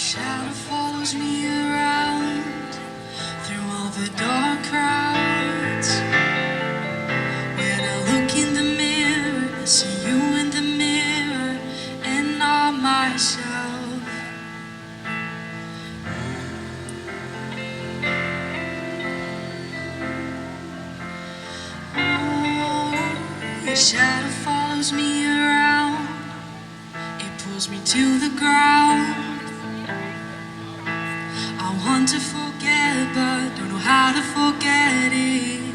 shadow follows me around through all the dark crowds. When I look in the mirror, I see you in the mirror and not myself. Oh, your shadow follows me around. It pulls me to the ground. I want to forget, but don't know how to forget it.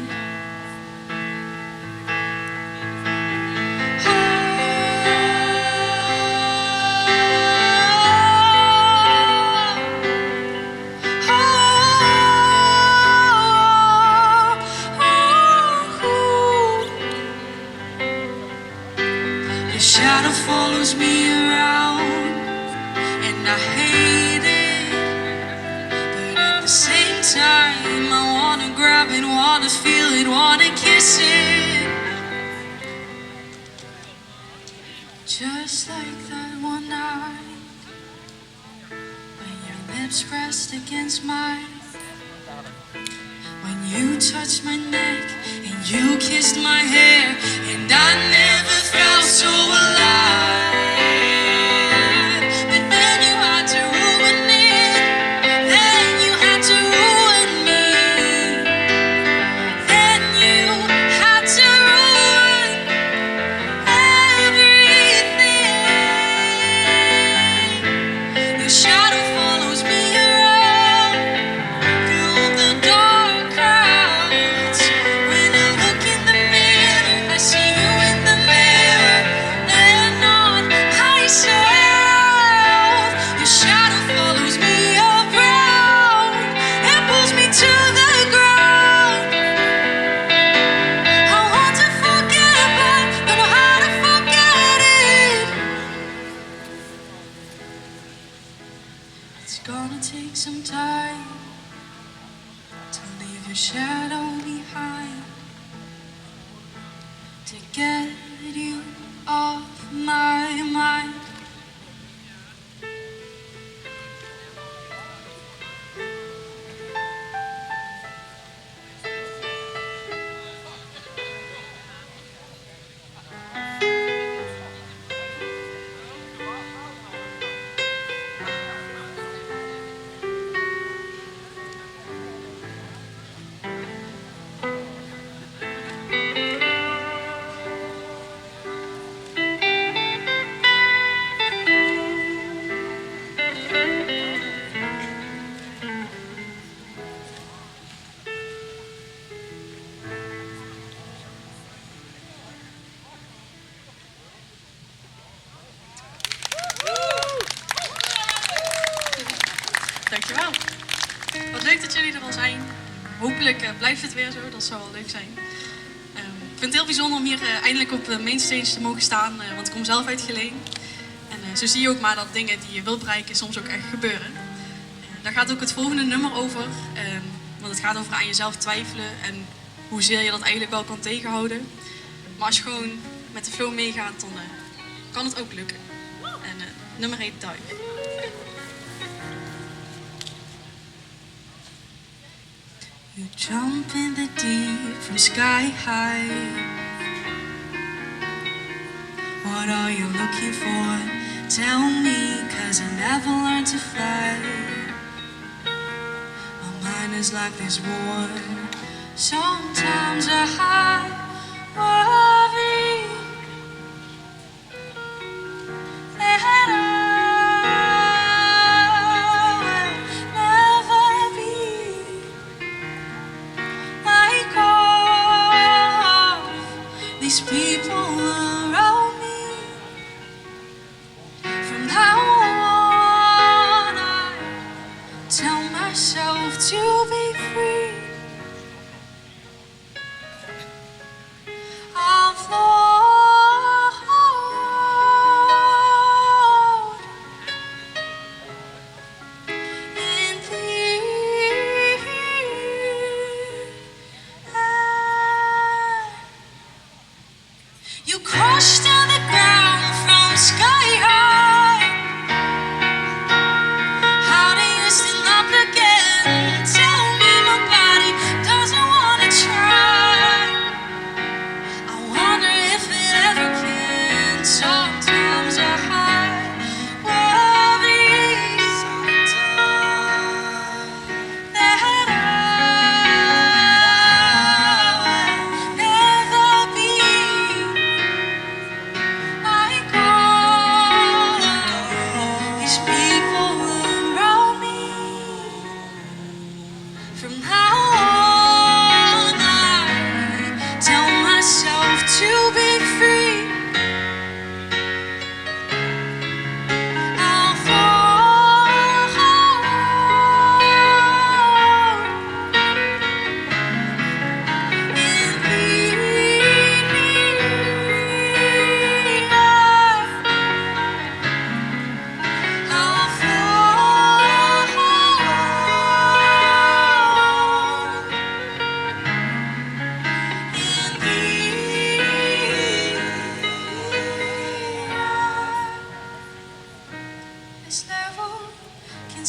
Your shadow follows me around, and I hate it. But at the same time, I wanna grab it, wanna feel it, wanna kiss it. Just like that one night when your lips pressed against mine, when you touched my neck and you kissed my hair, and I never felt so alive. But then you had to ruin it, then you had to ruin me, then you had to ruin everything. Your shadow follows me around through the dark crowds. When I look in the mirror, I see you in the mirror and not myself. Your shadow follows me around and pulls me to the ground. I want to forget, but don't know how to forget it. It's gonna take some time to leave your shadow behind, to get you off my mind. Dankjewel. Wat leuk dat jullie er al zijn. Hopelijk blijft het weer zo, dat zou wel leuk zijn. Ik vind het heel bijzonder om hier eindelijk op de mainstage te mogen staan, want ik kom zelf uit Geleen. En zo zie je ook maar dat dingen die je wilt bereiken soms ook echt gebeuren. Daar gaat ook het volgende nummer over, want het gaat over aan jezelf twijfelen en hoezeer je dat eigenlijk wel kan tegenhouden. Maar als je gewoon met de flow meegaat, dan kan het ook lukken. En het nummer heet Dive. You jump in the deep from sky high. What are you looking for? Tell me, 'cause I never learned to fly. My mind is like this war. Sometimes I worry that I will never be like all these people around me. From now on, I tell myself to be free.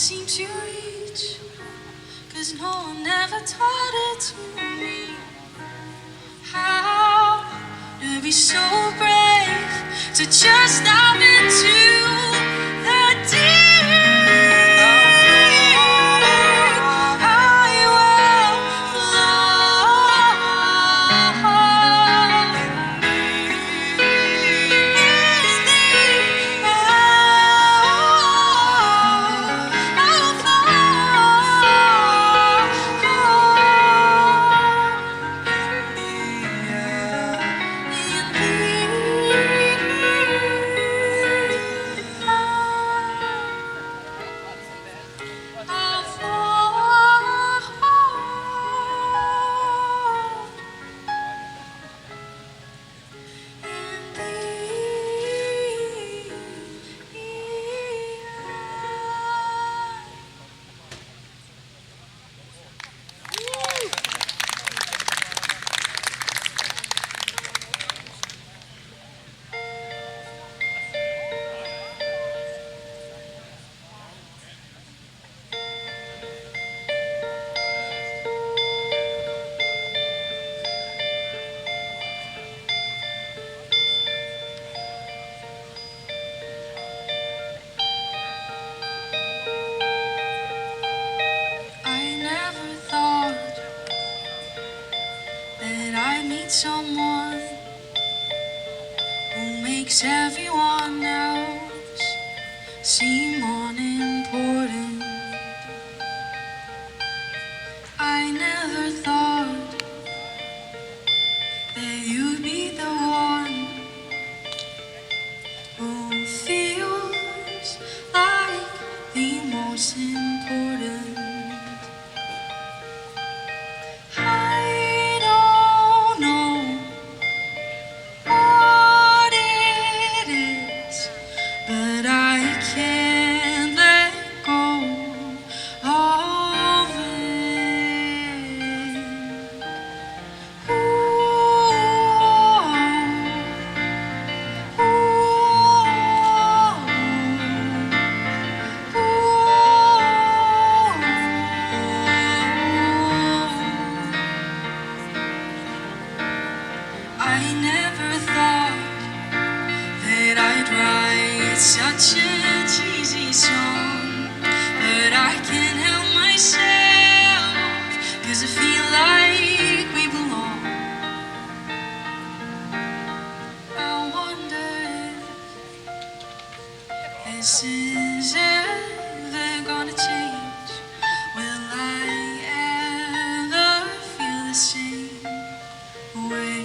seem to reach, 'cause no one ever taught it to me. How to be so brave, to just dive into the deep. Someone who makes everyone else seem unimportant. I never thought that you'd be the one who feels like the most important. Such a cheesy song, but I can't help myself, 'cause I feel like we belong. I wonder if this is ever gonna change. Will I ever feel the same way?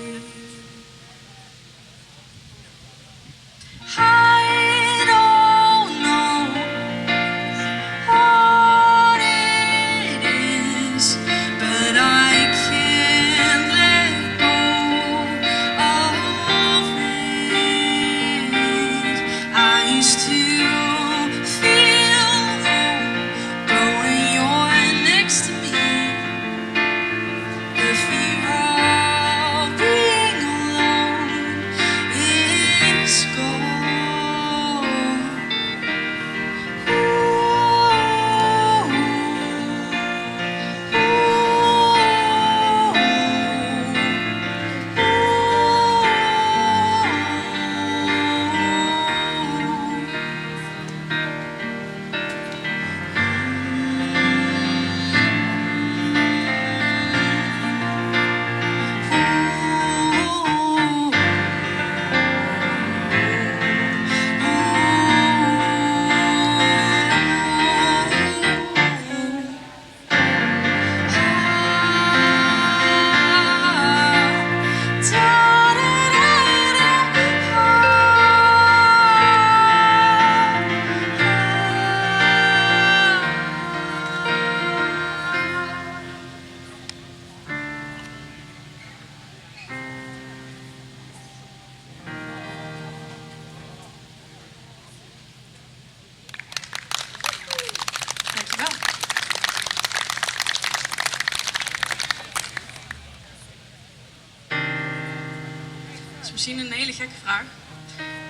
is misschien een hele gekke vraag.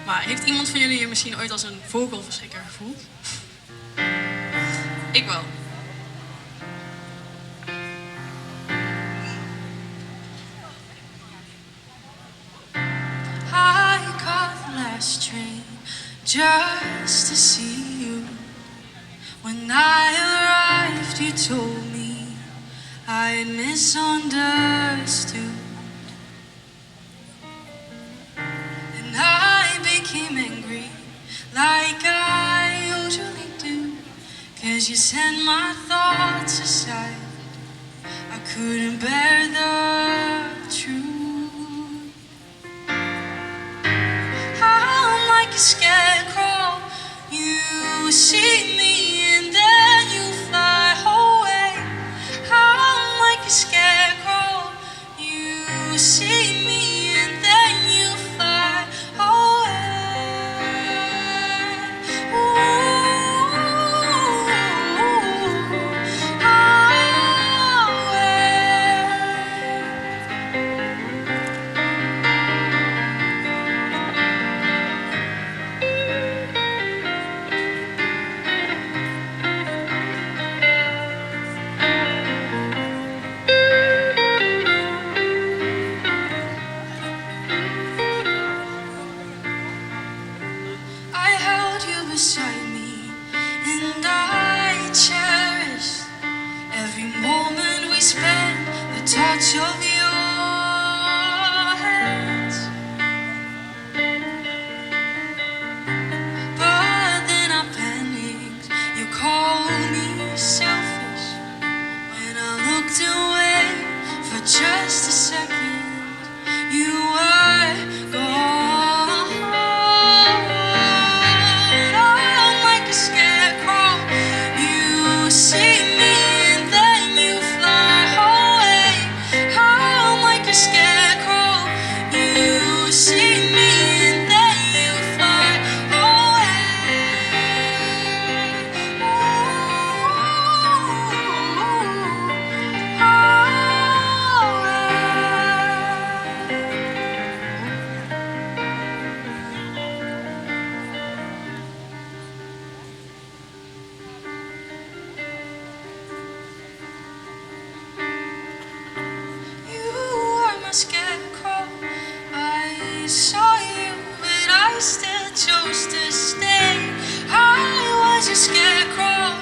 Maar heeft iemand van jullie je misschien ooit als een vogelverschrikker gevoeld? wel. I caught the last train just to see you. When I arrived, you told me I had misunderstood. And I became angry like I usually do, 'cause you sent my thoughts aside. I couldn't bear the truth. I'm like a scarecrow. You see me and then you fly away. I'm like a scarecrow. You see me and then you fly away. I held you beside me and I cherished every moment we spent, the touch of your hands. But then I panicked, you called me selfish when I looked away for just a second. You were gone. I'm like a scarecrow. You see me and then you fly away. I'm like a scarecrow. You see me and then you fly scarecrow. I saw you, but I still chose to stay. I was a scarecrow.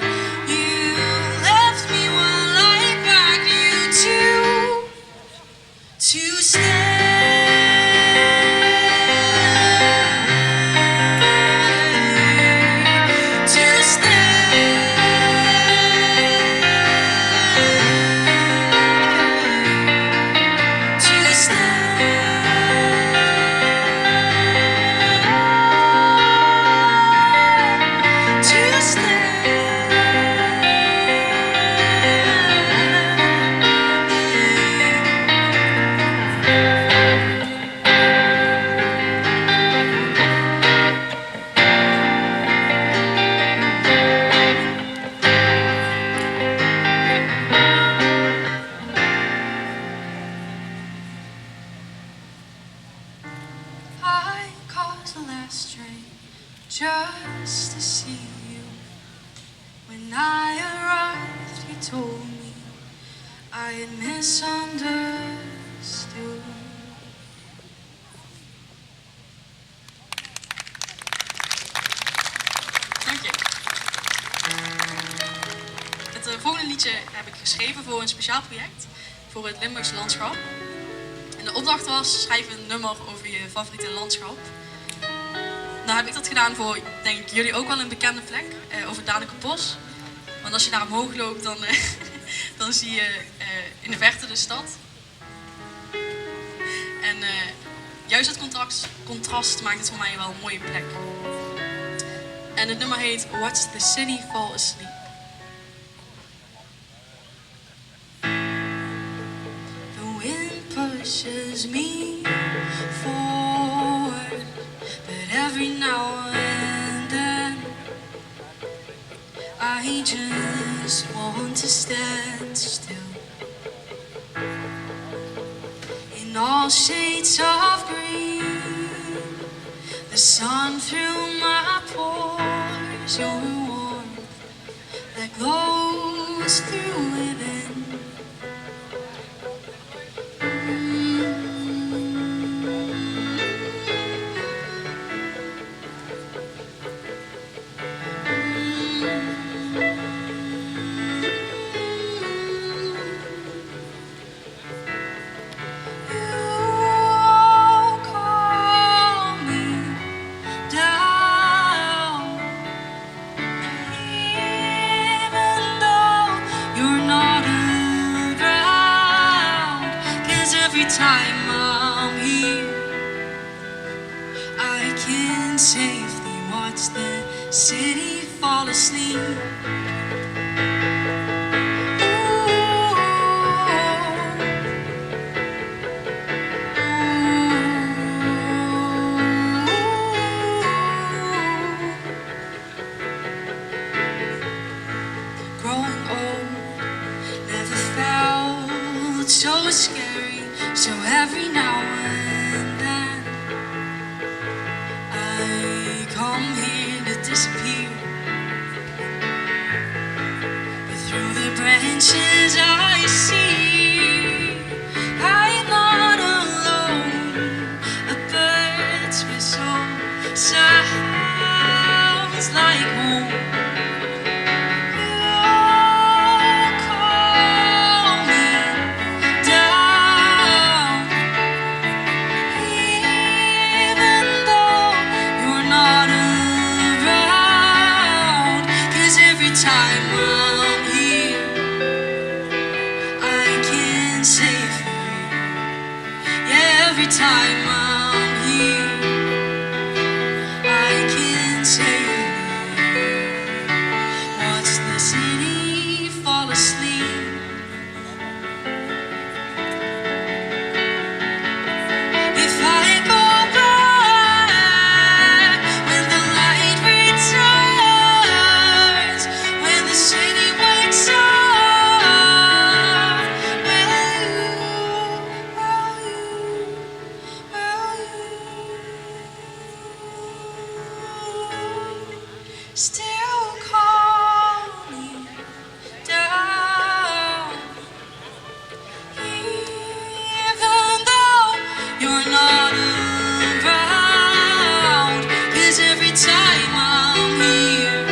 You left me while I begged you to stay. To stay. To I caught the last train just to see you. When I arrived, you told me I had misunderstood. Dank je. Het volgende liedje heb ik geschreven voor een speciaal project, voor het Limburgse landschap. En de opdracht was, schrijf een nummer over je favoriete landschap. Nou heb ik dat gedaan voor, denk ik, jullie ook wel een bekende plek, over Danekerbos. Want als je daar omhoog loopt, dan, dan zie je in de verte de stad. En juist het contrast maakt het voor mij wel een mooie plek. En het nummer heet Watch the City Fall Asleep. The wind pushes me forward, but every now and then I just want to stand still. In all shades of green, the sun through my pores, your warmth that glows safely watch the city fall asleep. Growing old never felt so scary, so every now and then I come here to disappear. But through the branches I see I'm not alone. A bird's whistle sounds like home. Every time I'm here, I can safely watch the city fall asleep. If I go back when the light returns, when the city wakes up, still call me down, even though you're not around. 'Cause every time I'm here,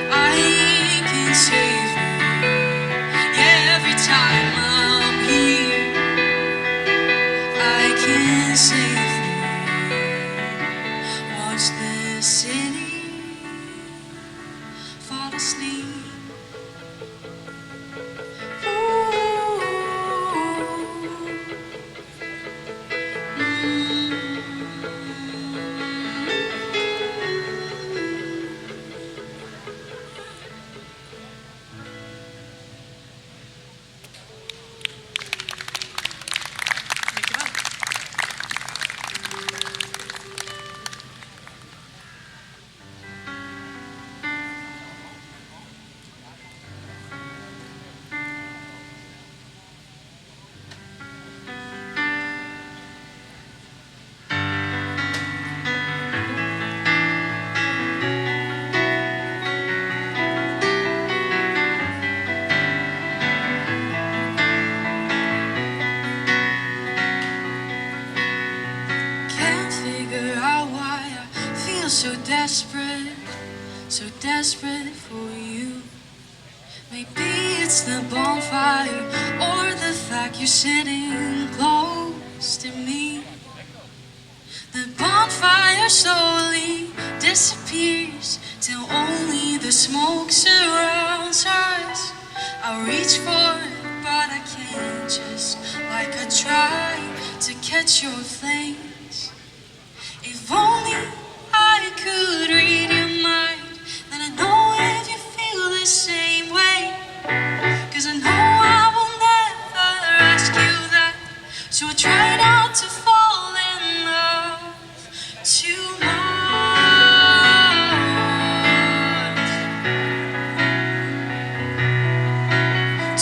I can save you. Yeah, every time I'm here, I can save you. Watch the city fall asleep. Can't figure out why I feel so desperate for you. Maybe it's the bonfire or the fact you're sitting close to me. The bonfire slowly disappears till only the smoke surrounds us. I reach for it, but I can't, just like I try to catch your flames. If only I could read your mind, then I know if you feel the same way. 'Cause I know I will never ask you that, so I try not to fall in love too much,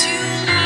too much.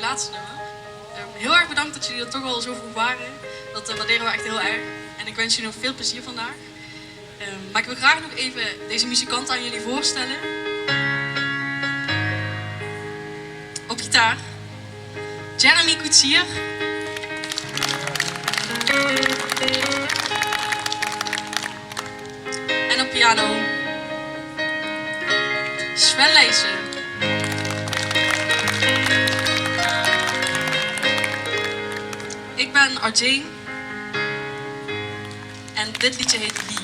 laatste nummer. Heel erg bedankt dat jullie er toch al zo vroeg waren. Dat waarderen we echt heel erg. En ik wens jullie nog veel plezier vandaag. Maar ik wil graag nog even deze muzikanten aan jullie voorstellen. Op gitaar, Jeremy Koetsier. En op piano, Sven Leijsen. Ik ben Arjane. En dit liedje heet Lief.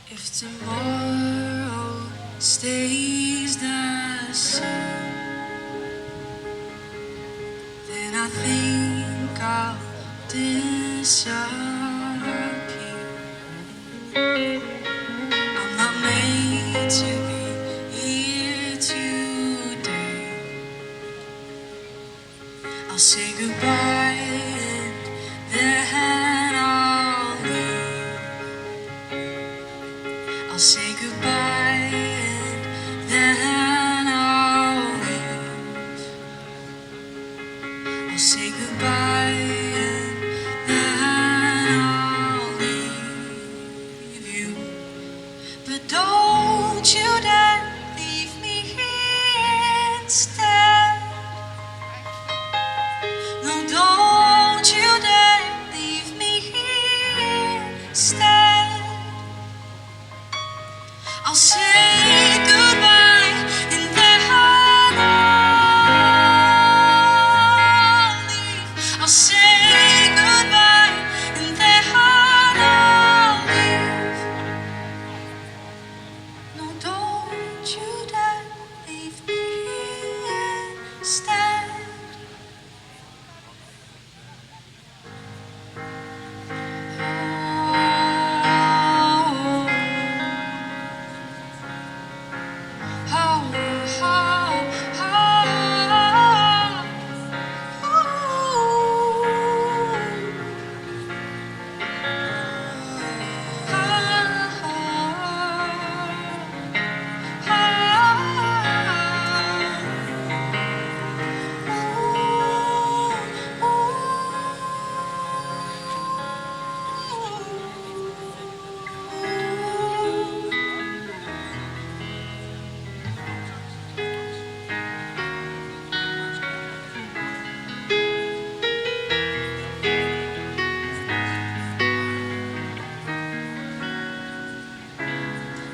If tomorrow stays the same, then I think I'll disappear. I'm not made to be here today. I'll say goodbye and then I'll leave. I'll say goodbye and then I'll leave. I'll say goodbye and then I'll leave you. But don't you dare leave me here instead. No, don't you dare leave me here instead. I'll say goodbye and then I'll leave. I'll say goodbye and then I'll leave. No, don't you dare leave me here instead.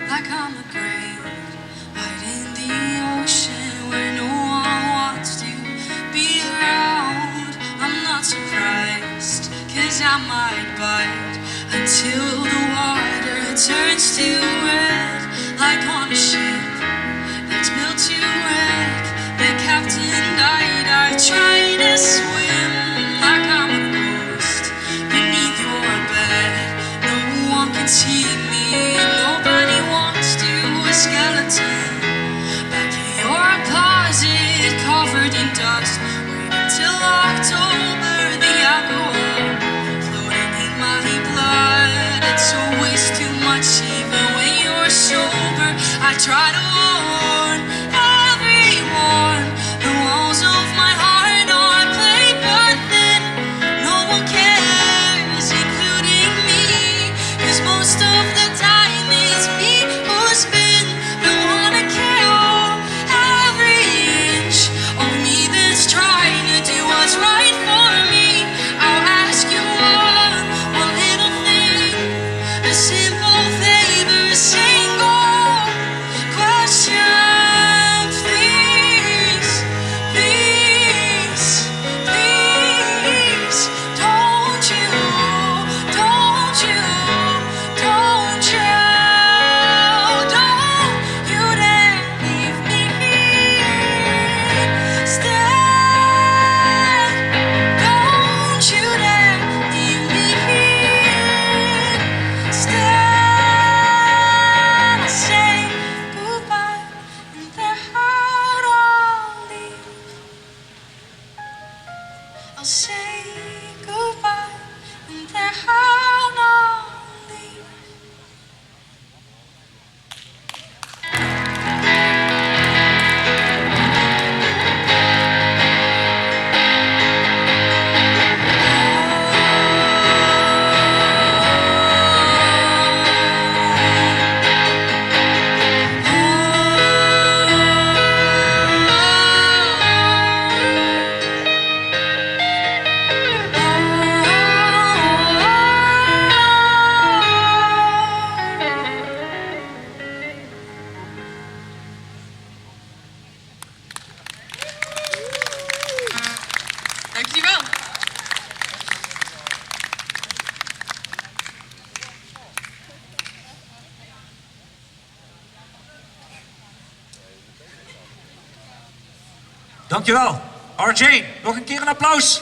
Like I'm a grave out in the ocean where no one wants to be around. I'm not surprised, 'cause I might bite until the water turns to red. Like on a ship that's built to wreck, the captain died, I tried to swim. Like I'm a ghost beneath your bed, no one can see me, nobody wants to. A skeleton back in your closet, covered in dust, waiting till October. The alcohol floating in my blood, it's always too much even when you're sober. I try to warn everyone, the walls of my heart are paper thin. No one cares, including me, 'cause most of the time it's me who's been the one to kill every inch of me that's trying to do what's right for me. I'll ask you one little thing, a simple favor, single question. Dankjewel. RJ, nog een keer een applaus.